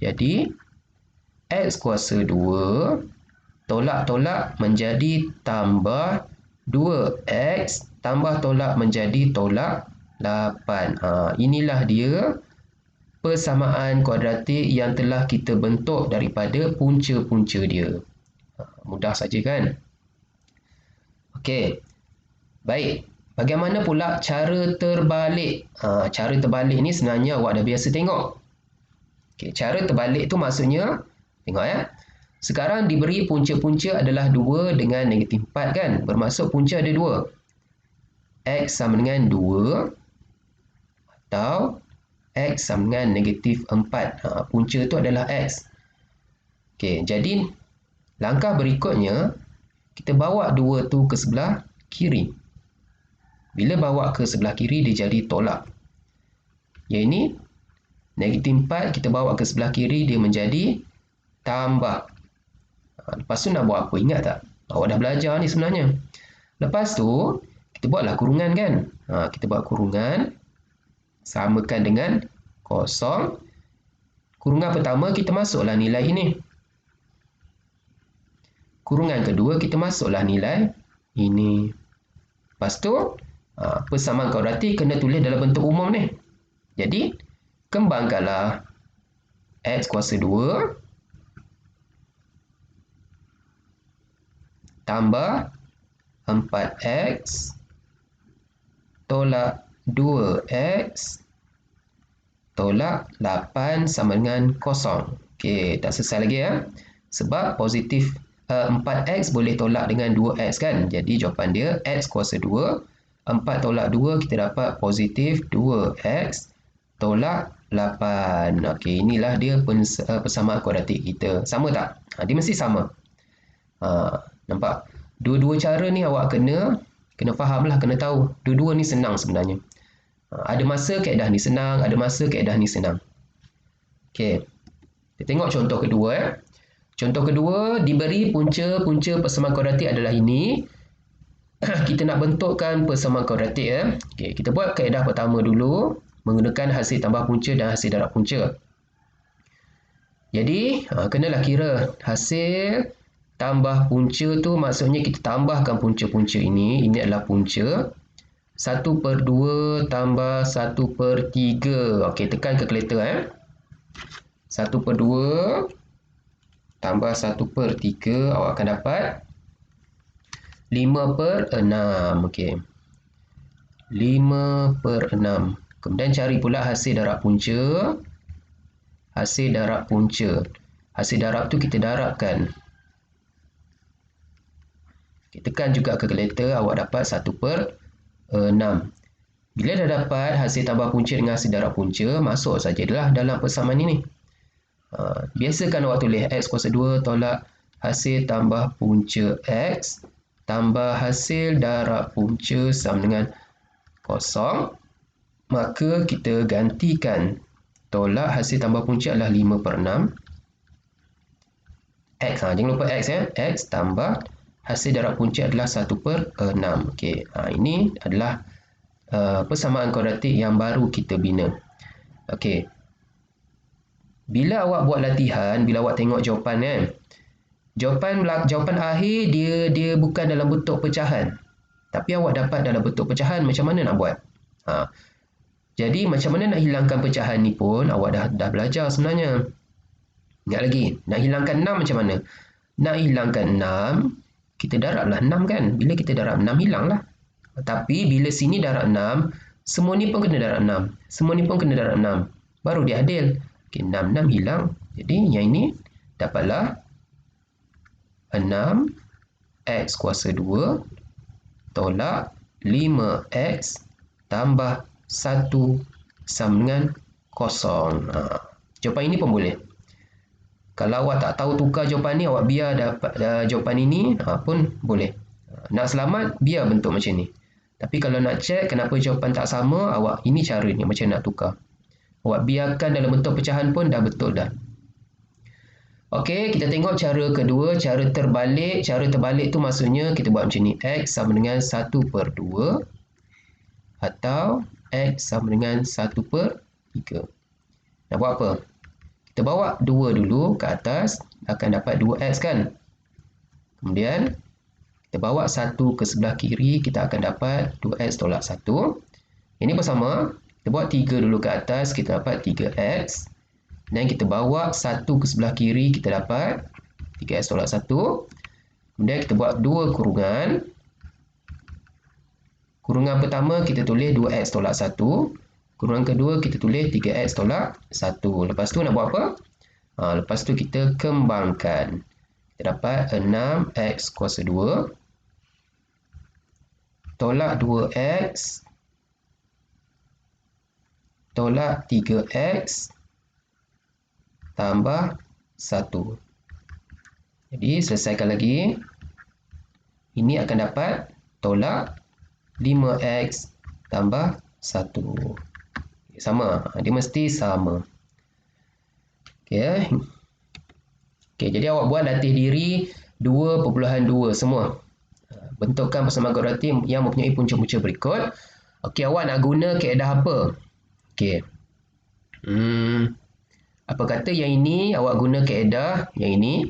Jadi, X kuasa 2 tolak-tolak menjadi tambah 2X tambah tolak menjadi tolak 8. Inilah dia persamaan kuadratik yang telah kita bentuk daripada punca-punca dia. Mudah saja kan? Okey. Baik. Bagaimana pula cara terbalik? Cara terbalik ni sebenarnya awak dah biasa tengok. Okey, cara terbalik tu maksudnya, tengok ya. Sekarang diberi punca-punca adalah 2 dengan negatif 4 kan? Bermaksud punca ada 2. X sama dengan 2 atau X sama dengan negatif 4. Punca tu adalah X. Okey, jadi Langkah berikutnya, kita bawa 2 tu ke sebelah kiri. Bila bawa ke sebelah kiri, dia jadi tolak. Yang ini, negatif 4 kita bawa ke sebelah kiri, dia menjadi tambah. Lepas tu nak buat apa? Ingat tak? Awak dah belajar ni sebenarnya. Lepas tu, kita buatlah kurungan kan? Kita buat kurungan. Samakan dengan kosong. Kurungan pertama, kita masuklah nilai ini. Kurungan kedua, kita masuklah nilai ini. Lepas tu, persamaan kuadratik kena tulis dalam bentuk umum ni. Jadi, kembangkanlah X kuasa 2 tambah 4X tolak 2X tolak 8 sama dengan 0. Okey, tak selesai lagi ya. Sebab positif 4X boleh tolak dengan 2X kan. Jadi jawapan dia X kuasa 2. 4 tolak 2 kita dapat positif 2X tolak 8. Okey, inilah dia persamaan kuadratik kita. Sama tak? Dia mesti sama. Nampak? Dua-dua cara ni awak kena faham lah, kena tahu. Dua-dua ni senang sebenarnya. Ada masa kaedah ni senang, ada masa kaedah ni senang. Okey. Kita tengok contoh kedua ya. Contoh kedua, diberi punca persamaan kuadratik adalah ini. Kita nak bentukkan persamaan kuadratik ya. Okey, kita buat kaedah pertama dulu menggunakan hasil tambah punca dan hasil darab punca. Jadi, kenalah kira hasil tambah punca tu maksudnya kita tambahkan punca-punca ini. Ini adalah punca. 1/2 tambah 1/3. Okey, tekan kalkulator ya. 1/2 tambah 1/3 awak akan dapat 5/6. Okey. 5/6. Kemudian cari pula hasil darab punca. Hasil darab punca. Hasil darab tu kita darabkan. Okay, tekan juga kalkulator, awak dapat 1/6. Bila dah dapat hasil tambah punca dengan hasil darab punca, masuk sajalah dalam persamaan ini. Biasakan awak tulis X kuasa 2 tolak hasil tambah punca X tambah hasil darab punca sama dengan 0. Maka kita gantikan tolak hasil tambah punca adalah 5/6. X, jangan lupa X ya. X tambah hasil darab punca adalah 1/6. Okey, ini adalah persamaan kuadratik yang baru kita bina. Okey. Bila awak buat latihan, bila awak tengok jawapan kan, jawapan akhir dia bukan dalam bentuk pecahan. Tapi awak dapat dalam bentuk pecahan, macam mana nak buat? Jadi macam mana nak hilangkan pecahan ni pun awak dah belajar sebenarnya. Ingat lagi, nak hilangkan 6 macam mana? Nak hilangkan 6, kita darablah 6 kan. Bila kita darab 6, hilanglah. Tapi bila sini darab 6, semua ni pun kena darab 6. Semua ni pun kena darab 6. Baru dia adil. Okey, 6 hilang. Jadi yang ini dapatlah 6 X kuasa 2 tolak 5X tambah 1 sama dengan 0. Jawapan ini pun boleh. Kalau awak tak tahu tukar jawapan ni, awak biar dapat jawapan ini pun boleh. Nak selamat, biar bentuk macam ni. Tapi kalau nak check kenapa jawapan tak sama, awak ini cara ni macam nak tukar. Awak biarkan dalam bentuk pecahan pun dah betul dah. Okey, kita tengok cara kedua, cara terbalik. Cara terbalik tu maksudnya kita buat macam ni. X sama dengan 1/2 atau X sama dengan 1/3. Nak buat apa? Kita bawa 2 dulu ke atas, akan dapat 2X kan? Kemudian, kita bawa 1 ke sebelah kiri, kita akan dapat 2X tolak 1. Ini pun sama. Kita buat 3 dulu ke atas, kita dapat 3X. Dan kita bawa 1 ke sebelah kiri, kita dapat 3X tolak 1. Kemudian kita buat 2 kurungan. Kurungan pertama kita tulis 2X tolak 1. Kurungan kedua kita tulis 3X tolak 1. Lepas tu nak buat apa? Lepas tu kita kembangkan. Kita dapat 6X kuasa 2 tolak 2X tolak 3X tambah 1. Jadi selesaikan lagi. Ini akan dapat tolak 5x tambah 1. Sama. Dia mesti sama. Okey. Okey, jadi awak buat latih diri 2.2 semua. Bentukkan persamaan kuadratik yang mempunyai punca-punca berikut. Okey, awak nak guna kaedah apa? Okey. Apa kata yang ini awak guna kaedah yang ini?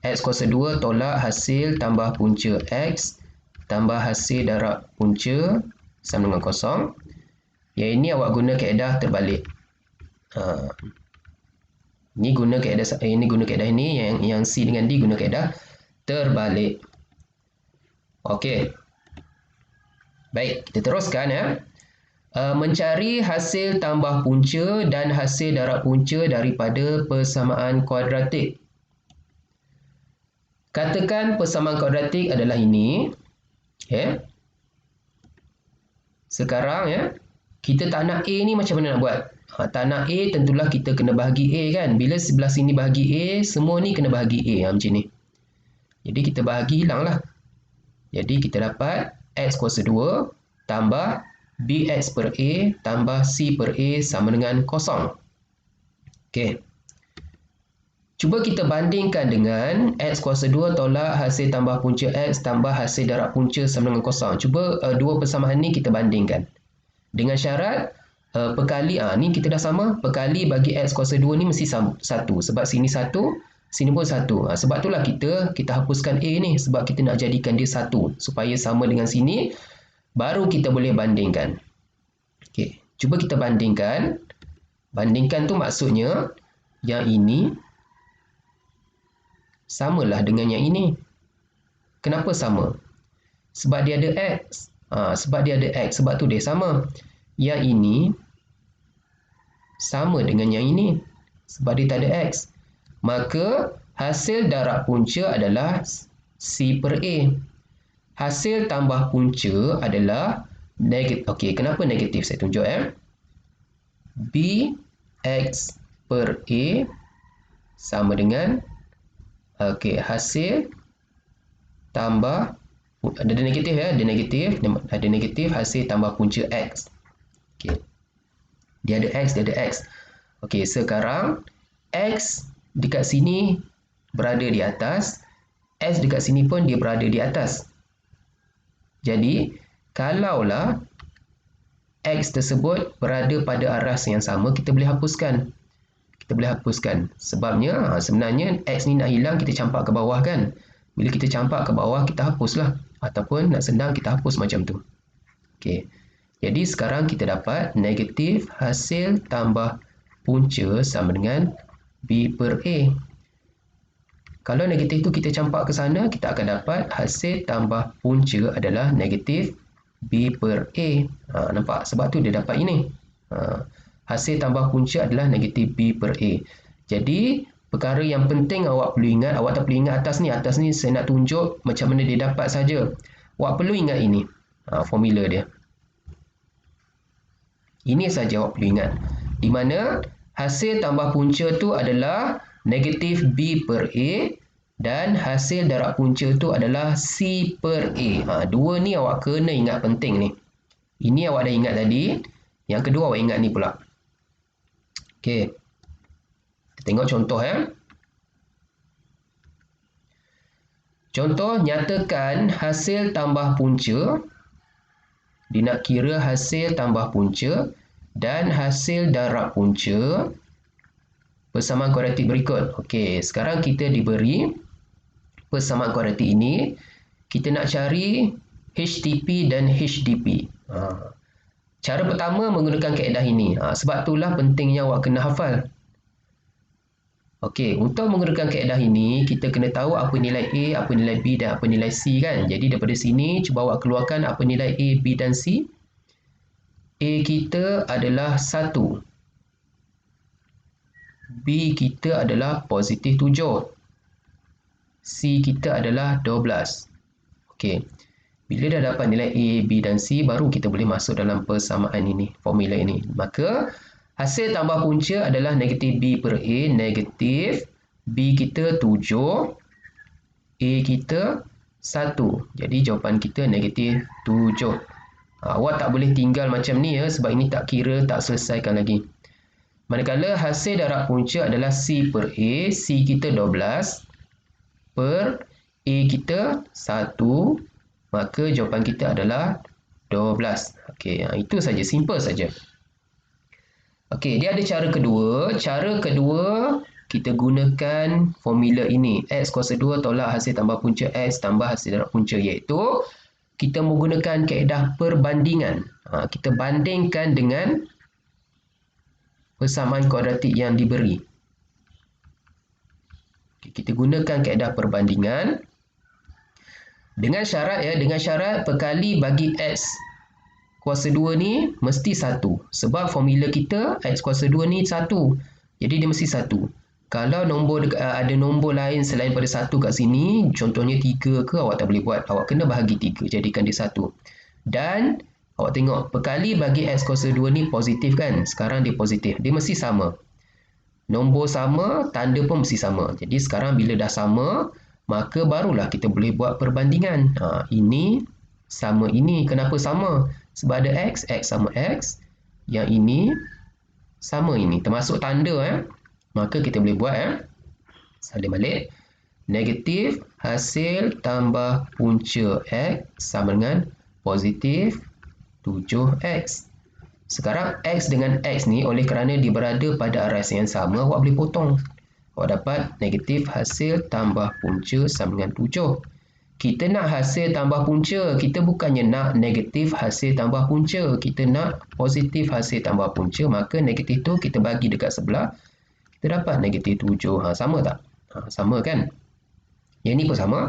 X kuasa 2 tolak hasil tambah punca X tambah hasil darab punca sama dengan kosong. Yang ini awak guna kaedah terbalik. Ini guna kaedah ini, yang C dengan D guna kaedah terbalik. Okey. Baik, kita teruskan ya. Mencari hasil tambah punca dan hasil darab punca daripada persamaan kuadratik. Katakan persamaan kuadratik adalah ini. Okay. Sekarang ya, kita tak nak A ni macam mana nak buat? Tak nak A, tentulah kita kena bahagi A kan. Bila sebelah sini bahagi A, semua ni kena bahagi A macam ni. Jadi kita bahagi hilang lah. Jadi kita dapat X kuasa 2 tambah BX per A tambah C per A sama dengan kosong. Okey. Cuba kita bandingkan dengan X kuasa 2 tolak hasil tambah punca X tambah hasil darab punca sama dengan kosong. Cuba dua persamaan ni kita bandingkan. Dengan syarat perkali, ni kita dah sama. Perkali bagi X kuasa 2 ni mesti 1. Sebab sini 1, sini pun 1. Sebab itulah kita hapuskan A ni. Sebab kita nak jadikan dia 1. Supaya sama dengan sini. Baru kita boleh bandingkan. Okey, cuba kita bandingkan. Bandingkan tu maksudnya yang ini samalah dengan yang ini. Kenapa sama? Sebab dia ada X. Sebab dia ada X, sebab tu dia sama. Yang ini sama dengan yang ini. Sebab dia tak ada X. Maka hasil darab punca adalah C per A. Hasil tambah punca adalah negatif. Okey, kenapa negatif? Saya tunjuk B X per A sama dengan hasil tambah, ada negatif ya, ada negatif hasil tambah punca X. Okey. Dia ada X, dia ada X. Okey, sekarang X dekat sini berada di atas, X dekat sini pun dia berada di atas. Jadi, kalaulah X tersebut berada pada arah yang sama, kita boleh hapuskan. Sebabnya sebenarnya X ni nak hilang, kita campak ke bawah kan. Bila kita campak ke bawah, kita hapuslah. Ataupun nak senang, kita hapus macam tu. Okey. Jadi sekarang kita dapat negatif hasil tambah punca sama dengan B per A. Kalau negatif tu kita campak ke sana, kita akan dapat hasil tambah punca adalah negatif B per A. Nampak? Sebab tu dia dapat ini. Hasil tambah punca adalah negatif B per A. Jadi, perkara yang penting awak perlu ingat, awak tak perlu ingat atas ni saya nak tunjuk macam mana dia dapat saja. Awak perlu ingat ini, formula dia. Ini saja awak perlu ingat. Di mana hasil tambah punca tu adalah negatif B per A dan hasil darab punca tu adalah C per A. Dua ni awak kena ingat, penting ni. Ini awak dah ingat tadi. Yang kedua awak ingat ni pula. Okey. Kita tengok contoh ya. Contoh, nyatakan hasil tambah punca. Dia nak kira hasil tambah punca dan hasil darab punca persamaan kuadratik berikut. Okey, sekarang kita diberi persamaan kuadratik ini. Kita nak cari HTP dan HDP. Cara pertama menggunakan kaedah ini. Sebab itulah pentingnya awak kena hafal. Okey, untuk menggunakan kaedah ini, kita kena tahu apa nilai A, apa nilai B dan apa nilai C kan. Jadi daripada sini, cuba awak keluarkan apa nilai A, B dan C. A kita adalah 1. B kita adalah positif 7. C kita adalah 12. Okey. Bila dah dapat nilai A, B dan C, baru kita boleh masuk dalam persamaan ini, formula ini. Maka, hasil tambah punca adalah negatif B per A, negatif B kita 7, A kita 1. Jadi jawapan kita negatif 7. Awak tak boleh tinggal macam ni ya, sebab ini tak kira, tak selesaikan lagi. Manakala hasil darab punca adalah C per A, C kita 12 per A kita 1, maka jawapan kita adalah 12. Okey, itu saja, simple saja. Okey, dia ada cara kedua. Cara kedua, kita gunakan formula ini. X kuasa 2 tolak hasil tambah punca X tambah hasil darab punca, iaitu kita menggunakan kaedah perbandingan. Kita bandingkan dengan persamaan kuadratik yang diberi. Okey, kita gunakan kaedah perbandingan dengan syarat ya, dengan syarat perkali bagi X kuasa 2 ni mesti 1. Sebab formula kita X kuasa 2 ni 1. Jadi dia mesti 1. Kalau ada nombor lain selain pada 1 kat sini, contohnya 3 ke, awak tak boleh buat. Awak kena bahagi 3, jadikan dia 1. Dan awak tengok, perkali bagi X kuasa 2 ni positif kan? Sekarang dia positif. Dia mesti sama. Nombor sama, tanda pun mesti sama. Jadi sekarang bila dah sama, maka barulah kita boleh buat perbandingan. Ini sama ini. Kenapa sama? Sebab ada X, X sama X. Yang ini sama ini. Termasuk tanda. Maka kita boleh buat. Salin balik. Negatif hasil tambah punca X sama dengan positif 7X. Sekarang X dengan X ni, oleh kerana dia berada pada arah yang sama, awak boleh potong. Awak dapat negatif hasil tambah punca sama dengan 7. Kita nak hasil tambah punca. Kita bukannya nak negatif hasil tambah punca. Kita nak positif hasil tambah punca. Maka negatif tu kita bagi dekat sebelah. Kita dapat negatif 7. Sama tak? Sama kan? Yang ni pun sama.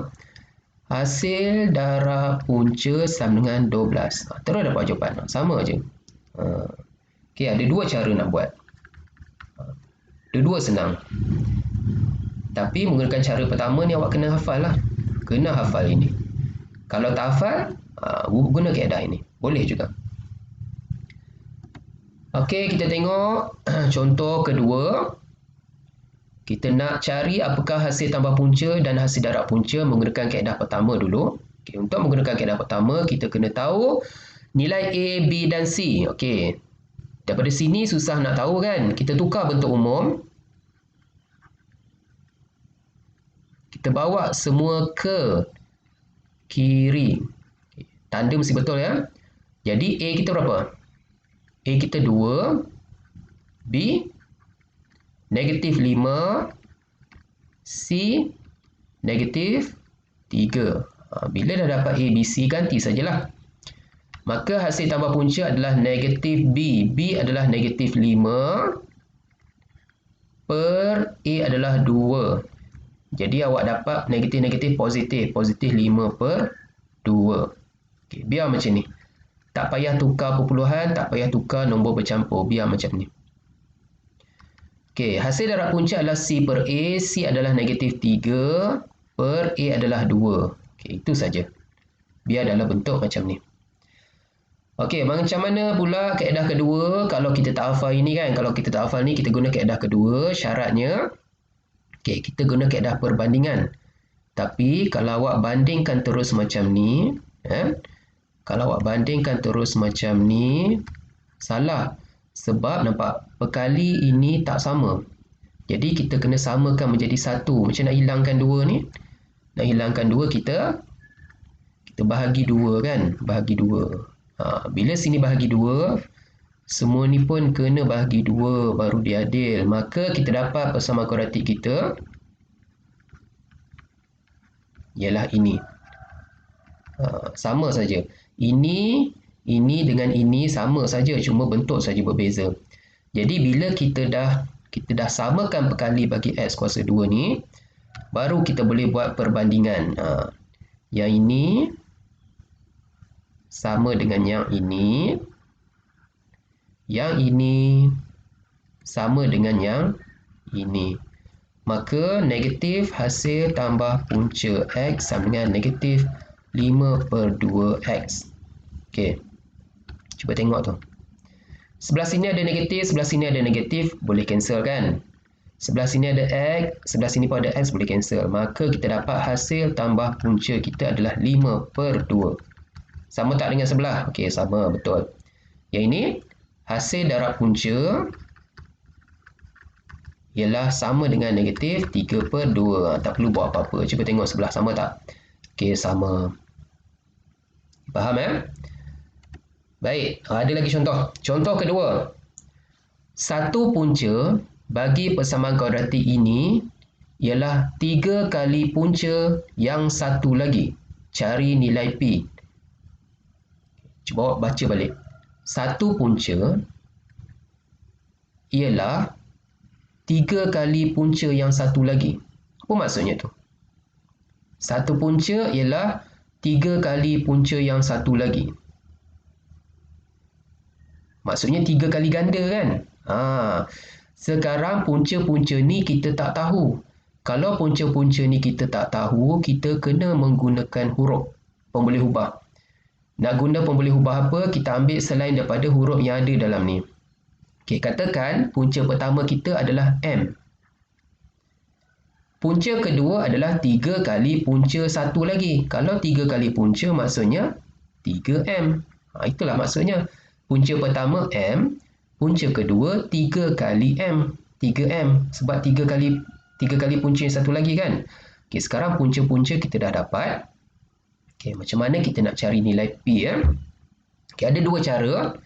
Hasil darab punca sama dengan 12. Terus dapat jawapan. Sama je. Okey, ada dua cara nak buat. Dua-dua senang. Tapi menggunakan cara pertama ni awak kena hafal lah. Kena hafal ini. Kalau tak hafal, guna kaedah ini. Boleh juga. Okey, kita tengok contoh kedua. Kita nak cari apakah hasil tambah punca dan hasil darab punca menggunakan kaedah pertama dulu. Okey, untuk menggunakan kaedah pertama, kita kena tahu nilai A, B dan C. Okey. Daripada sini susah nak tahu kan? Kita tukar bentuk umum. Kita bawa semua ke kiri. Tanda mesti betul ya. Jadi A kita berapa? A kita 2. B negatif 5. C negatif 3. Bila dah dapat A, B, C, ganti sajalah. Maka hasil tambah punca adalah negatif B. B adalah negatif 5 per A adalah 2. Jadi awak dapat negatif-negatif positif. Positif 5 per 2. Okay, biar macam ni. Tak payah tukar perpuluhan, tak payah tukar nombor bercampur. Biar macam ni. Okay, hasil darab punca adalah C per A. C adalah negatif 3 per A adalah 2. Okay, itu saja. Biar dalam bentuk macam ni. Okey, macam mana pula kaedah kedua kalau kita tak hafal ini kan? Kalau kita tak hafal ni, kita guna kaedah kedua. Syaratnya, okey, kita guna kaedah perbandingan. Tapi kalau awak bandingkan terus macam ni, kalau awak bandingkan terus macam ni, salah. Sebab nampak, perkali ini tak sama. Jadi kita kena samakan menjadi 1. Macam nak hilangkan 2 ni? Nak hilangkan 2, kita bahagi 2 kan? Bahagi 2. Bila sini bahagi 2, semua ni pun kena bahagi 2 baru dia adil. Maka kita dapat persamaan kuadratik kita ialah ini. Sama saja. Ini dengan ini sama saja, cuma bentuk saja berbeza. Jadi bila kita dah samakan perkali bagi X kuasa 2 ni, baru kita boleh buat perbandingan. Yang ini sama dengan yang ini. Yang ini sama dengan yang ini. Maka negatif hasil tambah punca X sama dengan negatif 5 per 2X. Okey. Cuba tengok tu. Sebelah sini ada negatif, sebelah sini ada negatif. Boleh cancel kan? Sebelah sini ada X, sebelah sini pun ada X, boleh cancel. Maka kita dapat hasil tambah punca kita adalah 5/2. Sama tak dengan sebelah? Okey, sama, betul. Yang ini, hasil darab punca ialah sama dengan negatif 3/2. Tak perlu buat apa-apa. Cuba tengok sebelah, sama tak? Okey, sama. Faham ya? Baik, ada lagi contoh. Contoh kedua. Satu punca bagi persamaan kuadratik ini ialah 3 kali punca yang satu lagi. Cari nilai P. Cuba baca balik. Satu punca ialah 3 kali punca yang satu lagi. Apa maksudnya tu? Satu punca ialah 3 kali punca yang satu lagi. Maksudnya 3 kali ganda kan? Sekarang punca-punca ni kita tak tahu. Kalau punca-punca ni kita tak tahu, kita kena menggunakan huruf pemboleh ubah. Nak guna pemboleh ubah apa? Kita ambil selain daripada huruf yang ada dalam ni. Okey, katakan punca pertama kita adalah M. Punca kedua adalah 3 kali punca satu lagi. Kalau 3 kali punca maksudnya 3M. Itulah maksudnya. Punca pertama M, punca kedua 3 kali M. 3M sebab 3 kali punca yang satu lagi kan. Okey, sekarang punca-punca kita dah dapat. Okey, macam mana kita nak cari nilai P ya? Okey, ada dua cara.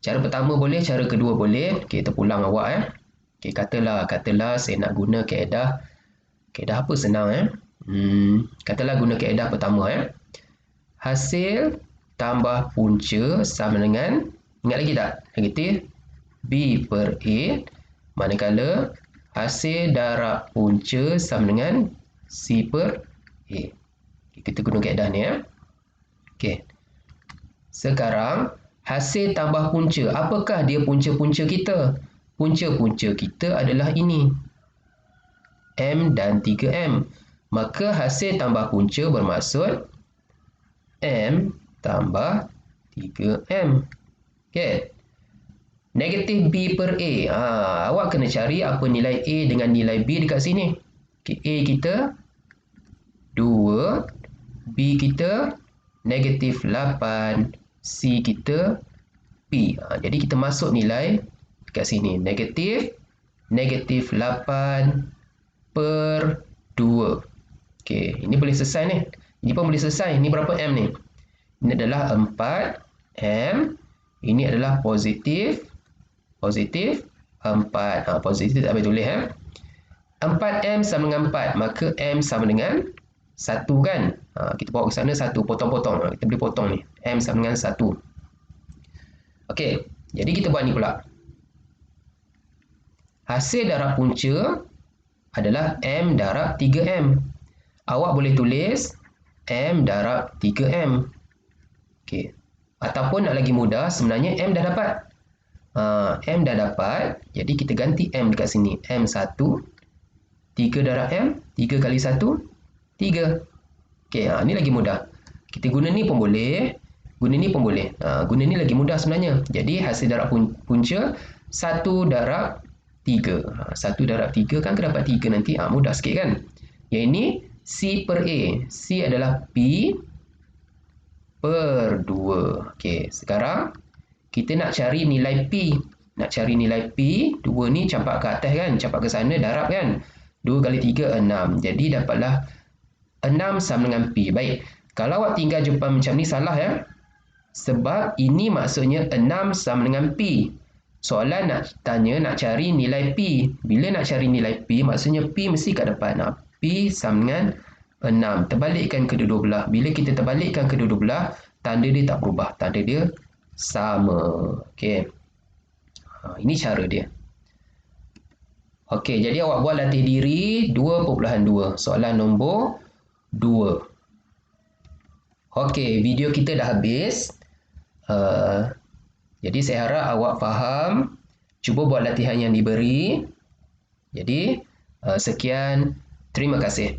Cara pertama boleh, cara kedua boleh. Okey, terpulang awak ya. Okey, katalah saya nak guna kaedah apa senang ya. Katalah guna kaedah pertama ya. Hasil tambah punca sama dengan, ingat lagi tak? Negatif B/A, manakala hasil darab punca sama dengan C/A. Kita guna kaedah ni ya. Okey. Sekarang hasil tambah punca, apakah dia punca-punca kita? Punca-punca kita adalah ini. M dan 3M. Maka hasil tambah punca bermaksud M tambah 3M. Okey. Negatif B/A. Awak kena cari apa nilai A dengan nilai B dekat sini. Okey, A kita 2, B kita negatif 8, C kita P. Jadi kita masuk nilai dekat sini. Negatif 8/2. Okey, ini boleh selesai ni. Ini pun boleh selesai. Ini berapa M ni? Ini adalah 4M. Ini adalah positif 4. Positif tak boleh tulis 4M sama dengan 4. Maka M sama dengan 1 kan? Kita bawa ke sana 1. Potong-potong. Kita boleh potong ni. M sama dengan 1. Okey. Jadi kita buat ni pula. Hasil darab punca adalah M darab 3M. Awak boleh tulis M darab 3M. Okey. Ataupun nak lagi mudah, sebenarnya M dah dapat. M dah dapat. Jadi kita ganti M dekat sini. M1. 3 darab M. 3 kali 1. 3. Okey, ni lagi mudah. Kita guna ni pun boleh. Guna ni pun boleh. Guna ni lagi mudah sebenarnya. Jadi hasil darab punca 1 darab 3. 1 darab 3 kan dapat 3 nanti. Mudah sikit kan. Yang ini C/A. C adalah P/2. Okey, sekarang kita nak cari nilai P. Nak cari nilai P, 2 ni campak ke atas kan, campak ke sana, darab kan. 2 kali 3, 6. Jadi dapatlah 6 sama dengan P. Baik, kalau awak tinggal jawapan macam ni salah ya. Sebab ini maksudnya 6 sama dengan P. Soalan nak tanya, nak cari nilai P. Bila nak cari nilai P, maksudnya P mesti kat depan. P sama dengan 6. Terbalikkan kedua-dua belah. Bila kita terbalikkan kedua-dua belah, tanda dia tak berubah. Tanda dia sama. Okey. Ini cara dia. Okey, jadi awak buat latih diri 2.2. Soalan nombor 2. Okey, video kita dah habis. Jadi saya harap awak faham. Cuba buat latihan yang diberi. Jadi, sekian. Terima kasih.